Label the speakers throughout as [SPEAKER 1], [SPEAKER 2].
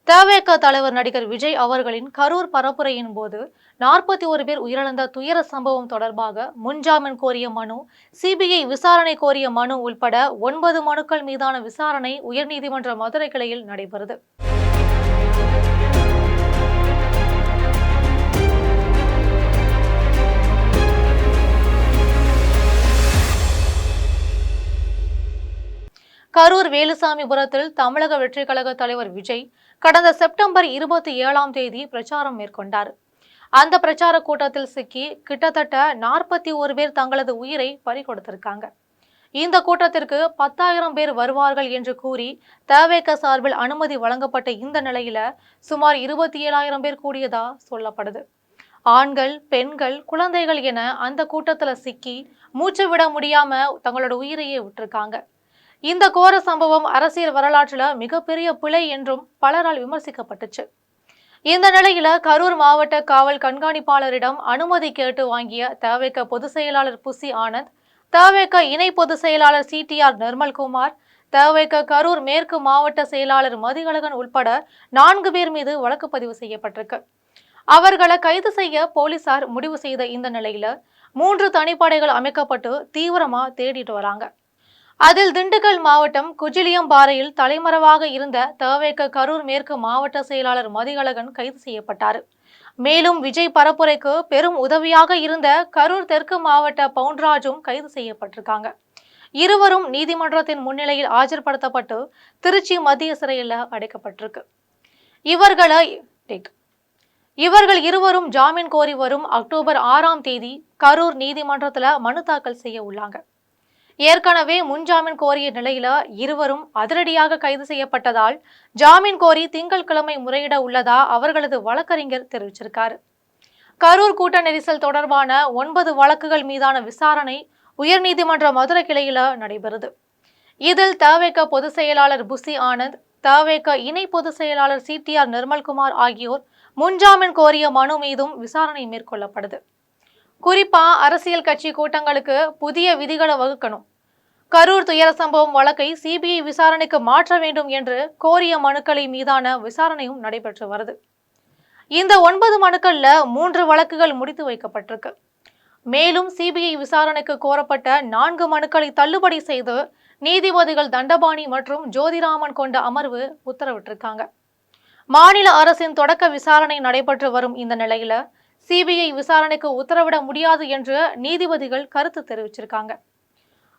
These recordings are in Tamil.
[SPEAKER 1] தவேக தலைவர் நடிகர் விஜய் அவர்களின் கரூர் பரப்புரையின் போது 41 பேர் உயிரிழந்த துயர சம்பவம் தொடர்பாக முன்ஜாமீன் கோரிய மனு, சிபிஐ விசாரணை கோரிய மனு உள்பட 9 மனுக்கள் மீதான விசாரணை உயர்நீதிமன்ற மதுரை கிளையில் நடைபெறுது. கரூர் வேலுசாமிபுரத்தில் தமிழக வெற்றிக் கழக தலைவர் விஜய் கடந்த செப்டம்பர் 27ஆம் தேதி பிரச்சாரம் மேற்கொண்டார். அந்த பிரச்சார கூட்டத்தில் சிக்கி கிட்டத்தட்ட 41 பேர் தங்களது உயிரை பறிகொடுத்திருக்காங்க. இந்த கூட்டத்திற்கு 10,000 பேர் வருவார்கள் என்று கூறி தவேக சார்பில் அனுமதி வழங்கப்பட்ட இந்த நிலையில சுமார் 27,000 பேர் கூடியதா சொல்லப்படுது. ஆண்கள், பெண்கள், குழந்தைகள் என அந்த கூட்டத்துல சிக்கி மூச்சு விட முடியாம தங்களோட உயிரையே விட்டுருக்காங்க. இந்த கோர சம்பவம் அரசியல் வரலாற்றுல மிகப்பெரிய பிழை என்றும் பலரால் விமர்சிக்கப்பட்டுச்சு. இந்த நிலையில கரூர் மாவட்ட காவல் கண்காணிப்பாளரிடம் அனுமதி கேட்டு வாங்கிய தவேக பொதுச் செயலாளர் புசி ஆனந்த், தவேக இணை பொதுச் செயலாளர் சிடிஆர் நிர்மல்குமார், தவேக கரூர் மேற்கு மாவட்ட செயலாளர் மதியழகன் உள்பட 4 பேர் மீது வழக்கு பதிவு செய்யப்பட்டிருக்கு. அவர்களை கைது செய்ய போலீசார் முடிவு செய்த இந்த நிலையில 3 தனிப்படைகள் அமைக்கப்பட்டு தீவிரமா தேடிட்டு வராங்க. அதில் திண்டுக்கல் மாவட்டம் குஜிலியம்பாறையில் தலைமறைவாக இருந்த தவேக கரூர் மேற்கு மாவட்ட செயலாளர் மதியழகன் கைது செய்யப்பட்டார். மேலும் விஜய் பரப்புரைக்கு பெரும் உதவியாக இருந்த கரூர் தெற்கு மாவட்ட பவுன்ராஜும் கைது செய்யப்பட்டிருக்காங்க. இருவரும் நீதிமன்றத்தின் முன்னிலையில் ஆஜர்படுத்தப்பட்டு திருச்சி மத்திய சிறையில் அடைக்கப்பட்டிருக்கு. இவர்கள் இருவரும் ஜாமீன் கோரி வரும் அக்டோபர் 6ஆம் தேதி கரூர் நீதிமன்றத்தில் மனு தாக்கல் செய்ய உள்ளாங்க. ஏற்கனவே முன்ஜாமீன் கோரிய நிலையில இருவரும் அதிரடியாக கைது செய்யப்பட்டதால் ஜாமீன் கோரி திங்கட்கிழமை முறையிட உள்ளதா அவர்களது வழக்கறிஞர் தெரிவிச்சிருக்காரு. கரூர் கூட்ட நெரிசல் தொடர்பான 9 வழக்குகள் மீதான விசாரணை உயர்நீதிமன்ற மதுரை கிளையில நடைபெறுது. இதில் தவேக பொதுச் செயலாளர் புசி ஆனந்த், தவேக இணை பொதுச் செயலாளர் சிடிஆர் நிர்மல்குமார் ஆகியோர் முன்ஜாமீன் கோரிய மனு மீதும் விசாரணை மேற்கொள்ளப்படுது. குறிப்பா அரசியல் கட்சி கூட்டங்களுக்கு புதிய விதிகளை வகுக்கணும், கரூர் துயர சம்பவம் வழக்கை சிபிஐ விசாரணைக்கு மாற்ற வேண்டும் என்று கோரிய மனுக்களை மீதான விசாரணையும் நடைபெற்று வருது. இந்த 9 மனுக்கள்ல 3 வழக்குகள் முடித்து வைக்கப்பட்டிருக்கு. மேலும் சிபிஐ விசாரணைக்கு கோரப்பட்ட 4 மனுக்களை தள்ளுபடி செய்து நீதிபதிகள் தண்டபாணி மற்றும் ஜோதிராமன் கொண்ட அமர்வு உத்தரவிட்டிருக்காங்க. மாநில அரசின் தொடக்க விசாரணை நடைபெற்று வரும் இந்த நிலையில சிபிஐ விசாரணைக்கு உத்தரவிட முடியாது என்று நீதிபதிகள் கருத்து தெரிவிச்சிருக்காங்க.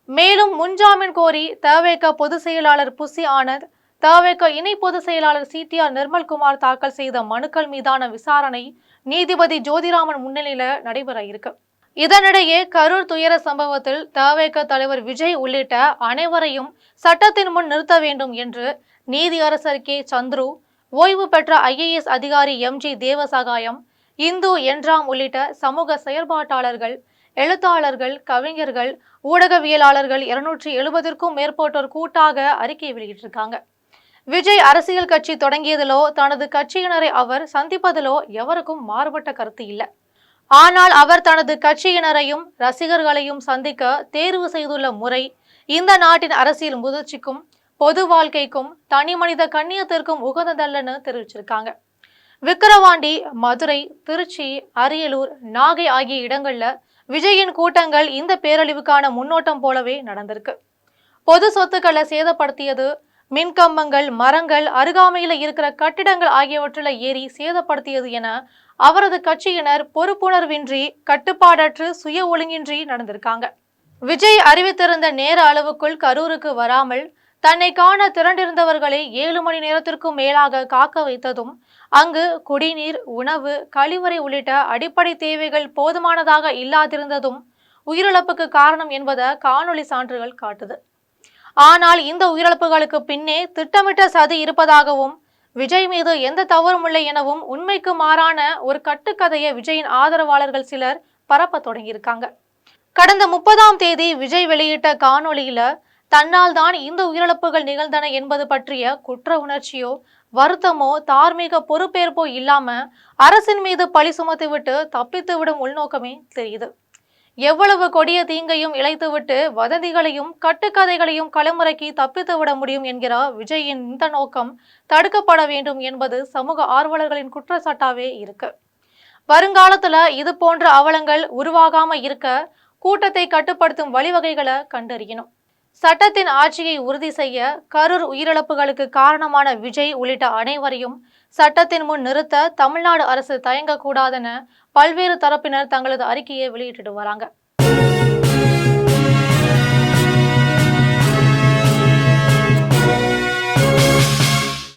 [SPEAKER 1] மேலும் முன்ஜாமீன் கோரி தவேக பொதுச் செயலாளர் புசி ஆனந்த், தவேக இணை பொதுச் செயலாளர் சிடிஆர் நிர்மல்குமார் தாக்கல் செய்த மனுக்கள் மீதான விசாரணை நீதிபதி ஜோதிராமன் முன்னிலையில நடைபெற இருக்கு. இதனிடையே கரூர் துயர சம்பவத்தில் தவேக தலைவர் விஜய் உள்ளிட்ட அனைவரையும் சட்டத்தின் முன் நிறுத்த வேண்டும் என்று நீதியரசர் கே சந்துரு, ஓய்வு பெற்ற IAS அதிகாரி MG தேவசகாயம், இந்து என்றாம் உள்ளிட்ட சமூக செயற்பாட்டாளர்கள், எழுத்தாளர்கள், கவிஞர்கள், ஊடகவியலாளர்கள் 270க்கும் மேற்பட்டோர் கூட்டாக அறிக்கை வெளியிட்டிருக்காங்க. விஜய் அரசியல் கட்சி தொடங்கியதிலோ தனது கட்சியினரை அவர் சந்திப்பதிலோ எவருக்கும் மாறுபட்ட கருத்து இல்லை. ஆனால் அவர் தனது கட்சியினரையும் ரசிகர்களையும் சந்திக்க தேர்வு செய்துள்ள முறை இந்த நாட்டின் அரசியல் முதிர்ச்சிக்கும் பொது வாழ்க்கைக்கும் தனி மனித கண்ணியத்திற்கும் உகந்ததல்லன்னு தெரிவிச்சிருக்காங்க. விக்கிரவாண்டி, மதுரை, திருச்சி, அரியலூர், நாகை ஆகிய இடங்கள்ல விஜயின் கூட்டங்கள் இந்த பேரழிவுக்கான முன்னோட்டம் போலவே நடந்திருக்கு. பொது சொத்துக்களை சேதப்படுத்தியது, மின்கம்பங்கள், மரங்கள், அருகாமையில இருக்கிற கட்டிடங்கள் ஆகியவற்றில் ஏறி சேதப்படுத்தியது என அவரது கட்சியினர் பொறுப்புணர்வின்றி, கட்டுப்பாடற்று, சுய ஒழுங்கின்றி நடந்திருக்காங்க. விஜய் அறிவித்திருந்த நேர அளவுக்குள் கரூருக்கு வராமல் தன்னை காண திரண்டிருந்தவர்களை 7 மணி நேரத்திற்கும் மேலாக காக்க வைத்ததும், அங்கு குடிநீர், உணவு, கழிவறை உள்ளிட்ட அடிப்படை தேவைகள் போதுமானதாக இல்லாதிருந்ததும் உயிரிழப்புக்கு காரணம் என்பதை காணொலி சான்றுகள் காட்டுது. ஆனால் இந்த உயிரிழப்புகளுக்கு பின்னே திட்டமிட்ட சதி இருப்பதாகவும், விஜய் மீது எந்த தவறும் இல்லை எனவும் உண்மைக்கு மாறான ஒரு கட்டுக்கதையை விஜயின் ஆதரவாளர்கள் சிலர் பரப்ப தொடங்கியிருக்காங்க. கடந்த 30ஆம் தேதி விஜய் வெளியிட்ட காணொலியில தன்னால் தான் இந்த உயிரிழப்புகள் நிகழ்ந்தன என்பது பற்றிய குற்ற உணர்ச்சியோ, வருத்தமோ, தார்மீக பொறுப்பேற்போ இல்லாம அரசின் மீது பழி சுமத்திவிட்டு தப்பித்து விடும் உள்நோக்கமே தெரியுது. எவ்வளவு கொடிய தீங்கையும் இழைத்துவிட்டு வதந்திகளையும் கட்டுக்கதைகளையும் களமிறக்கி தப்பித்து விட முடியும் என்கிற விஜயின் இந்த நோக்கம் தடுக்கப்பட வேண்டும் என்பது சமூக ஆர்வலர்களின் குற்றச்சாட்டாவே இருக்கு. வருங்காலத்துல இது போன்ற அவலங்கள் உருவாகாம இருக்க கூட்டத்தை கட்டுப்படுத்தும் வழிவகைகளை கண்டறியணும். சட்டத்தின் ஆட்சியை உறுதி செய்ய கரூர் உயிரிழப்புகளுக்கு காரணமான விஜய் உள்ளிட்ட அனைவரையும் சட்டத்தின் முன் நிறுத்த தமிழ்நாடு அரசு தயங்கக்கூடாதென பல்வேறு தரப்பினர் தங்களது அறிக்கையை வெளியிட்டு வராங்க.